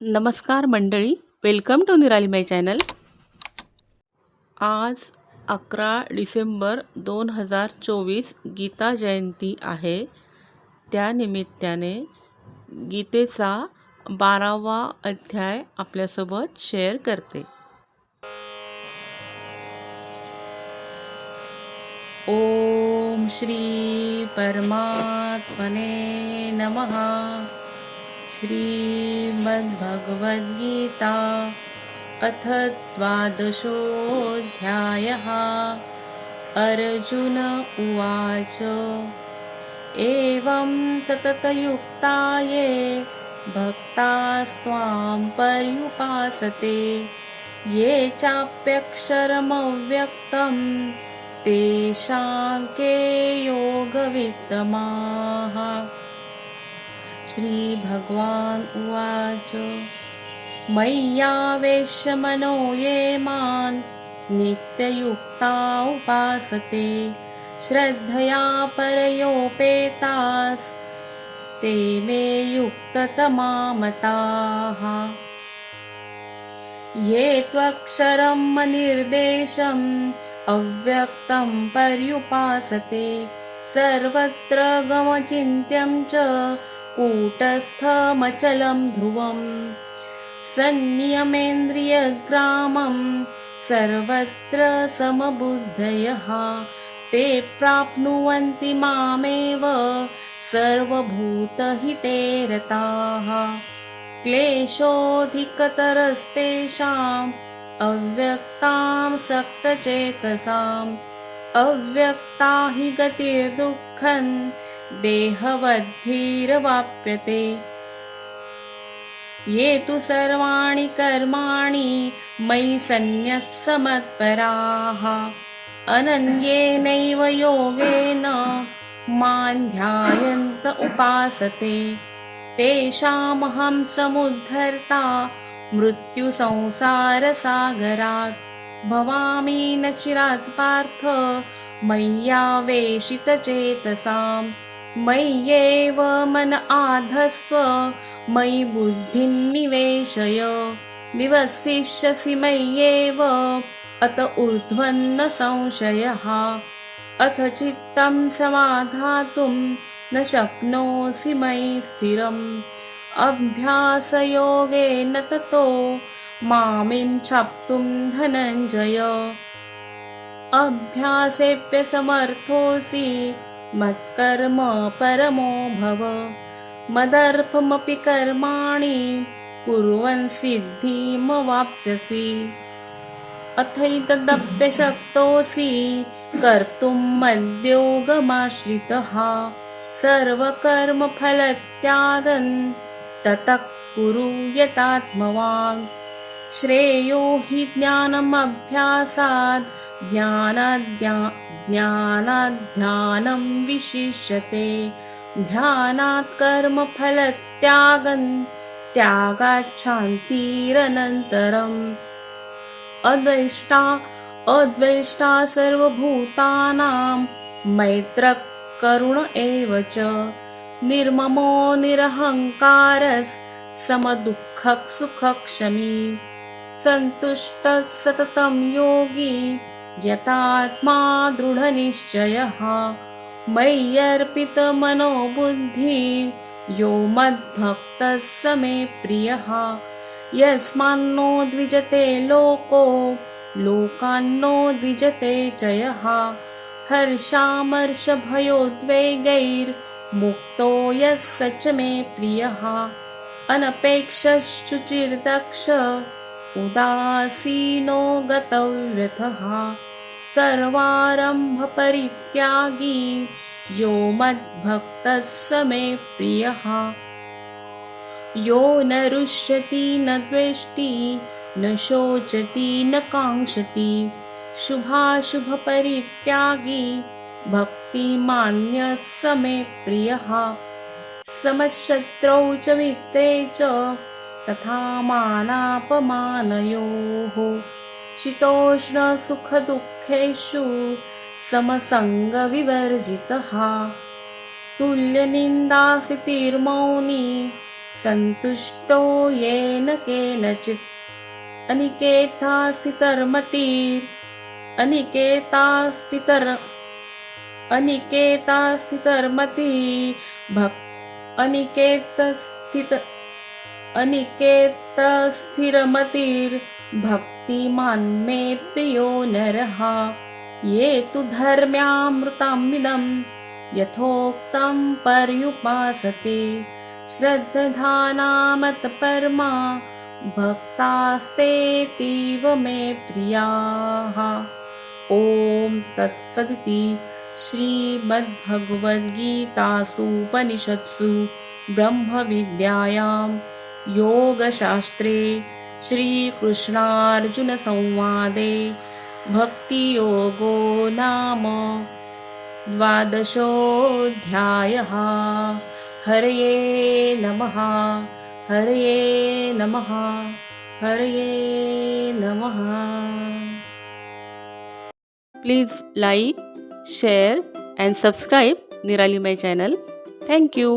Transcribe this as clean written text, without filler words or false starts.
नमस्कार मंडळी, welcome two निराली माय चॅनल. आज 11 डिसेंबर 2024 गीता जयंती आहे. त्यानिमित्ताने गीतेचा 12वा अध्याय आपल्यासोबत शेअर करते. ओम श्री परमात्मने नमः. श्रीमद्भगवद्गीता अथ 12ोऽध्यायः. अर्जुन उवाच एवं सततयुक्ता ये भक्तास्त्वां पर्युपासते ये चाप्यक्षरमव्यक्तं तेषां के योगवित्तमाः. श्रीभगवान् उवाच मय्यावेश्य मनो ये मां नित्ययुक्ता उपासते श्रद्धया परयोपेतास् ते मे युक्ततमा मताः. ये त्वक्षरं अनिर्देशम् अव्यक्तं पर्युपासते सर्वत्र गमचिन्त्यं च कूटस्थमचलं ध्रुवम् संनियमेन्द्रियग्रामं सर्वत्र समबुद्धयः ते प्राप्नुवन्ति मामेव सर्वभूतहिते रताः. क्लेशोऽधिकतरस्तेषाम् अव्यक्तां सक्तचेतसाम् अव्यक्ता हि गतिर्दुःखं देहवद्भिर्वाप्यते. ये तु सर्वाणि कर्माणि मयि सन्न्यस्यमत्पराः अनन्येनैव योगेन मां ध्यायन्त उपासते तेषामहं समुद्धर्ता मृत्युसंसारसागरात्. भवामि न चिरात् पार्थ मय्यावेशितचेतसां मय्येव मन आधस्व मयि बुद्धिं निवेशय. निवसिष्यसि मय्येव अत ऊर्ध्वं न संशयः. अथ चित्तं समाधातुं न शक्नोषि मयि स्थिरम् अभ्यासयोगेन ततो मामिच्छाप्तुं धनञ्जय. अभ्यासेऽप्यसमर्थोऽसि मत्कर्म परमो भव मदर्पमपि कर्माणि कुर्वन् सिद्धिमवाप्स्यसि. अथैतदप्यशक्तोऽसि कर्तुं मद्योगमाश्रितः सर्वकर्मफलत्यागं ततः कुरु यतात्मवान्. श्रेयो हि ज्ञानमभ्यासात् ज्ञानाद् विशिष्यते ध्यानात् कर्मफलत्यागं त्यागात् शान्तिरनन्तरम्. अद्वेष्टा सर्वभूतानां मैत्रः करुण एव च निर्ममो निरहङ्कारः समदुःखः सुखक्षमी. सन्तुष्टः सततं योगी यतात्मा दृढनिश्चयः मय्यर्पितमनो बुद्धिः यो मद्भक्तः स मे प्रियः. यस्मान्नो द्विजते लोको लोकान्नो द्विजते च यः हर्षामर्षभयोद्वेगैर्मुक्तो यः स च मे प्रियः. अनपेक्षश्चुचिर्दक्ष उदासीनो गतव्यथः सर्वारम्भपरित्यागी यो मद्भक्तः स मे प्रियः. यो न रुष्यति न द्वेष्टि न शोचति न काङ्क्षति शुभाशुभपरित्यागी भक्तिमान्यः स मे प्रियः. समशत्रौ च मित्रे च तथा मानापमानयोः शीतोष्णसुखदुःखेषु समसङ्गविवर्जितः. तुल्यनिन्दास्थितिर्मौनी सन्तुष्टो येन केनचित् अनिकेतास्थितर्मति अनिकेतस्थिरमतिर्भक्तिमान् मे प्रियो नरः। ये तु धर्म्यामृतमिदं यथोक्तं पर्युपासते श्रद्धानामतपरमा भक्तास्तेतीव मे प्रियाः। ॐ तत्सदिति श्रीमद्भगवद्गीतासूपनिषत्सु ब्रह्मविद्यायां योगशास्त्रे श्रीकृष्णार्जुनसंवादे भक्तियोगो नाम 12ोऽध्यायः। हरये नमः। हरये नमः। हरये नमः। Please like, share and subscribe Nirali my channel. Thank you.